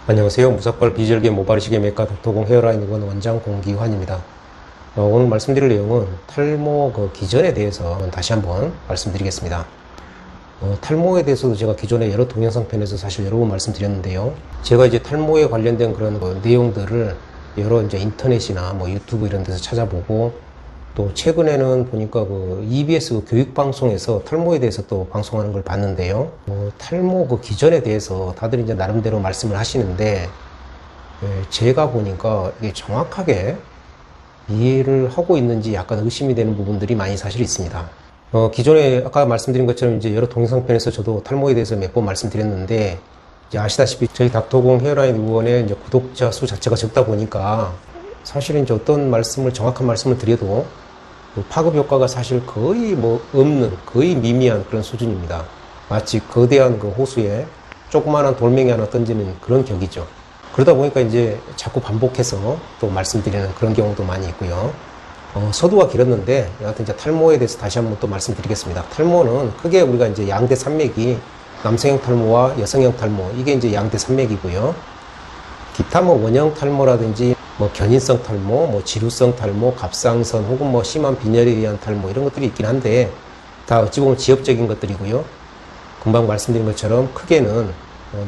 안녕하세요. 무삭발 비절개 모발이식의 메카 닥터공 헤어라인 의원 원장 공기환입니다. 오늘 말씀드릴 내용은 탈모 기전에 대해서 다시 한번 말씀드리겠습니다. 탈모에 대해서도 제가 기존에 여러 동영상 편에서 사실 여러 번 말씀드렸는데요. 제가 이제 탈모에 관련된 그런 내용들을 여러 이제 인터넷이나 유튜브 이런 데서 찾아보고, 또 최근에는 보니까 EBS 교육방송에서 탈모에 대해서 또 방송하는 걸 봤는데요. 탈모 기전에 대해서 다들 이제 나름대로 말씀을 하시는데, 제가 보니까 이게 정확하게 이해를 하고 있는지 약간 의심이 되는 부분들이 많이 사실 있습니다. 기존에 아까 말씀드린 것처럼 이제 여러 동영상 편에서 저도 탈모에 대해서 몇 번 말씀드렸는데, 이제 아시다시피 저희 닥터공 헤어라인 의원의 이제 구독자 수 자체가 적다 보니까 사실은 이제 어떤 말씀을, 정확한 말씀을 드려도 파급 효과가 사실 거의 없는, 거의 미미한 그런 수준입니다. 마치 거대한 호수에 조그마한 돌멩이 하나 던지는 그런 격이죠. 그러다 보니까 이제 자꾸 반복해서 또 말씀드리는 그런 경우도 많이 있고요. 서두가 길었는데, 여하튼 이제 탈모에 대해서 다시 한번 또 말씀드리겠습니다. 탈모는 크게 우리가 이제 양대 산맥이 남성형 탈모와 여성형 탈모, 이게 이제 양대 산맥이고요. 기타 원형 탈모라든지 견인성 탈모, 지루성 탈모, 갑상선 혹은 심한 빈혈에 의한 탈모, 이런 것들이 있긴 한데 다 어찌 보면 지엽적인 것들이고요. 금방 말씀드린 것처럼 크게는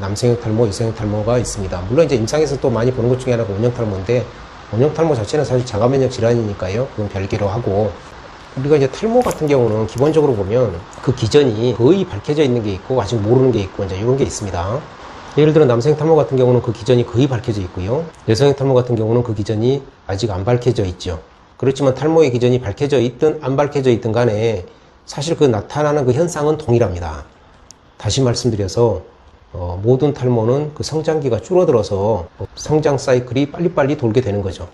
남성형 탈모, 여성형 탈모가 있습니다. 물론 이제 임상에서 또 많이 보는 것 중에 하나가 원형 탈모인데, 원형 탈모 자체는 사실 자가면역 질환이니까요. 그건 별개로 하고, 우리가 이제 탈모 같은 경우는 기본적으로 보면 그 기전이 거의 밝혀져 있는 게 있고 아직 모르는 게 있고 이제 이런 게 있습니다. 예를 들어 남성형 탈모 같은 경우는 그 기전이 거의 밝혀져 있고요. 여성형 탈모 같은 경우는 그 기전이 아직 안 밝혀져 있죠. 그렇지만 탈모의 기전이 밝혀져 있든 안 밝혀져 있든 간에 사실 그 나타나는 그 현상은 동일합니다. 다시 말씀드려서 모든 탈모는 그 성장기가 줄어들어서 성장 사이클이 빨리빨리 돌게 되는 거죠.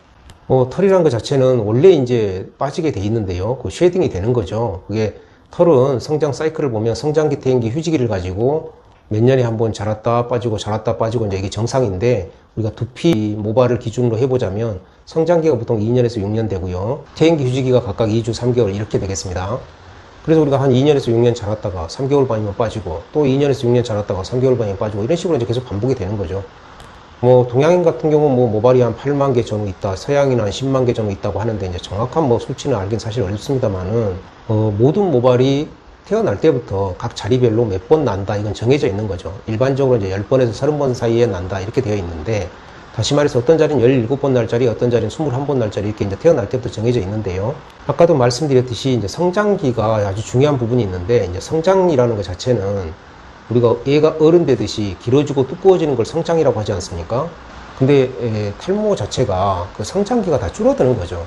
털이란 것 자체는 원래 이제 빠지게 돼 있는데요. 그 쉐딩이 되는 거죠. 그게 털은 성장 사이클을 보면 성장기, 퇴행기, 휴지기를 가지고 몇 년에 한 번 자랐다 빠지고 자랐다 빠지고 이제 이게 정상인데, 우리가 두피 모발을 기준으로 해보자면 성장기가 보통 2년에서 6년 되고요. 퇴행기, 휴지기가 각각 2주, 3개월 이렇게 되겠습니다. 그래서 우리가 한 2년에서 6년 자랐다가 3개월 반이면 빠지고, 또 2년에서 6년 자랐다가 3개월 반이면 빠지고, 이런 식으로 이제 계속 반복이 되는 거죠. 동양인 같은 경우는 모발이 한 8만 개 정도 있다, 서양인은 한 10만 개 정도 있다고 하는데, 이제 정확한 수치는 알긴 사실 어렵습니다만은, 모든 모발이 태어날 때부터 각 자리별로 몇 번 난다, 이건 정해져 있는 거죠. 일반적으로 이제 10번에서 30번 사이에 난다, 이렇게 되어 있는데, 다시 말해서 어떤 자리는 17번 날 자리, 어떤 자리는 21번 날 자리, 이렇게 이제 태어날 때부터 정해져 있는데요. 아까도 말씀드렸듯이 이제 성장기가 아주 중요한 부분이 있는데, 이제 성장이라는 것 자체는 우리가 얘가 어른 되듯이 길어지고 두꺼워지는 걸 성장이라고 하지 않습니까? 근데 탈모 자체가 그 성장기가 다 줄어드는 거죠.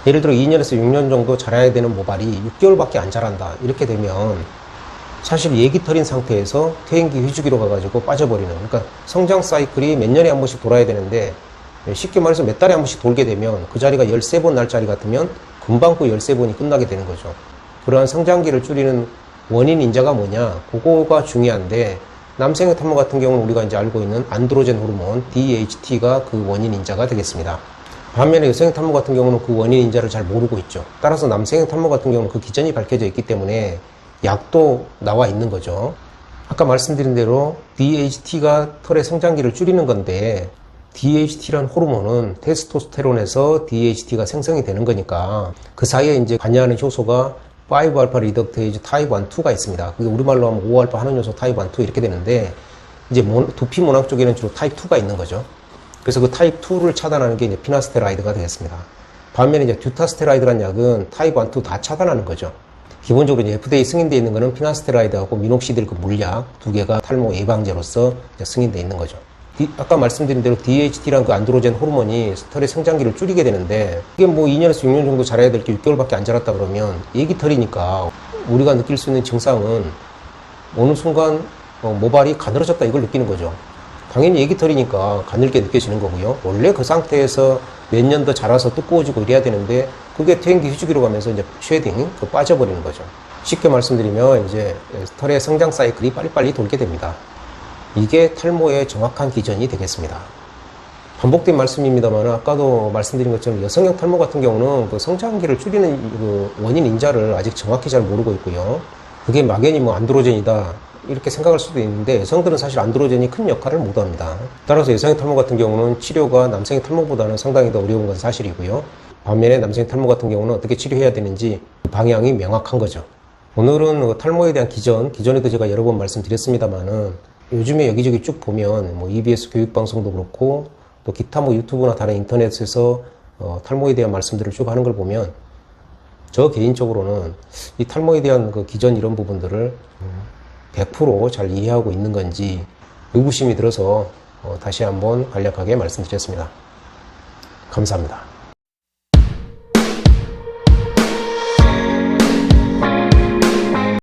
예를 들어 2년에서 6년 정도 자라야 되는 모발이 6개월밖에 안 자란다, 이렇게 되면 사실 얘기털인 상태에서 퇴행기, 휴지기로 가가지고 빠져버리는, 그러니까 성장 사이클이 몇 년에 한 번씩 돌아야 되는데, 쉽게 말해서 몇 달에 한 번씩 돌게 되면 그 자리가 13번 날 자리 같으면 금방 그 13번이 끝나게 되는 거죠. 그러한 성장기를 줄이는 원인 인자가 뭐냐, 그거가 중요한데, 남성형 탈모 같은 경우는 우리가 이제 알고 있는 안드로젠 호르몬 DHT가 그 원인 인자가 되겠습니다. 반면에 여성형 탈모 같은 경우는 그 원인 인자를 잘 모르고 있죠. 따라서 남성형 탈모 같은 경우는 그 기전이 밝혀져 있기 때문에 약도 나와 있는 거죠. 아까 말씀드린 대로 DHT가 털의 성장기를 줄이는 건데, DHT란 호르몬은 테스토스테론에서 DHT가 생성이 되는 거니까 그 사이에 이제 관여하는 효소가 5알파 리덕테이즈 타입 1, 2가 있습니다. 그게 우리말로 하면 5알파 하는 요소 타입 1, 2 이렇게 되는데, 이제 두피 모낭 쪽에는 주로 타입 2가 있는 거죠. 그래서 그 타입 2를 차단하는 게 이제 피나스테라이드가 되겠습니다. 반면에 이제 듀타스테라이드라는 약은 타입 1, 2 다 차단하는 거죠. 기본적으로 이제 FDA 승인되어 있는 거는 피나스테라이드하고 미녹시딜 그 물약 두 개가 탈모 예방제로서 승인되어 있는 거죠. 아까 말씀드린 대로 DHT란 그 안드로젠 호르몬이 털의 성장기를 줄이게 되는데, 이게 2년에서 6년 정도 자라야 될 게 6개월밖에 안 자랐다 그러면 얘기털이니까 우리가 느낄 수 있는 증상은 어느 순간 모발이 가늘어졌다, 이걸 느끼는 거죠. 당연히 얘기털이니까 가늘게 느껴지는 거고요. 원래 그 상태에서 몇 년 더 자라서 두꺼워지고 이래야 되는데, 그게 퇴행기, 휴지기로 가면서 이제 쉐딩, 빠져버리는 거죠. 쉽게 말씀드리면 이제 털의 성장 사이클이 빨리빨리 돌게 됩니다. 이게 탈모의 정확한 기전이 되겠습니다. 반복된 말씀입니다만, 아까도 말씀드린 것처럼 여성형 탈모 같은 경우는 그 성장기를 줄이는 그 원인 인자를 아직 정확히 잘 모르고 있고요. 그게 막연히 안드로젠이다, 이렇게 생각할 수도 있는데 여성들은 사실 안드로젠이 큰 역할을 못합니다. 따라서 여성의 탈모 같은 경우는 치료가 남성의 탈모보다는 상당히 더 어려운 건 사실이고요. 반면에 남성의 탈모 같은 경우는 어떻게 치료해야 되는지 방향이 명확한 거죠. 오늘은 탈모에 대한 기존에도 제가 여러 번 말씀드렸습니다만은 요즘에 여기저기 쭉 보면 뭐 EBS 교육방송도 그렇고 또 기타 뭐 유튜브나 다른 인터넷에서 탈모에 대한 말씀들을 쭉 하는 걸 보면 저 개인적으로는 이 탈모에 대한 그 기존 이런 부분들을 100% 잘 이해하고 있는 건지 의구심이 들어서 다시 한번 간략하게 말씀드렸습니다. 감사합니다.